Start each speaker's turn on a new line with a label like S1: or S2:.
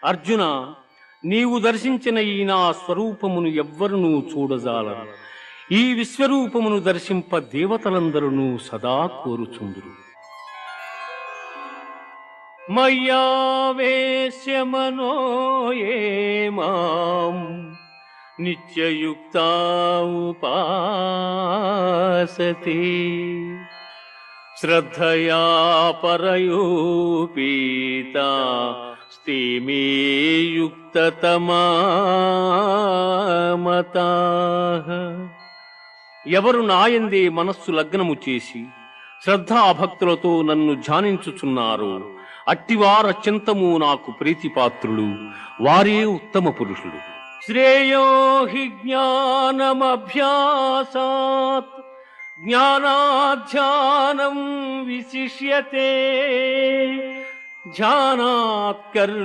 S1: అర్జున, నీవు దర్శించిన ఈ నా స్వరూపమును ఎవ్వరునూ చూడజాలరు. ఈ విశ్వరూపమును దర్శింప దేవతలందరూ సదా కోరుచుందురు. మయ్యావేశ్య మనో యే మాం నిత్యయుక్తా ఉపాసతే శ్రద్ధయా పరయోపీతా స్తే మే యుక్తతమా మతాః. ఎవరు నాయందే మనస్సు లగ్నము చేసి శ్రద్ధాభక్తులతో నన్ను ధ్యానించుచున్నారో అట్టివారత్యంతము నాకు ప్రీతిపాత్రులు, వారే ఉత్తమ పురుషులు. శ్రేయో హి జ్ఞానమభ్యాసాత్ జ్ఞానాధ్యానం విశిష్యతే ధ్యానాత్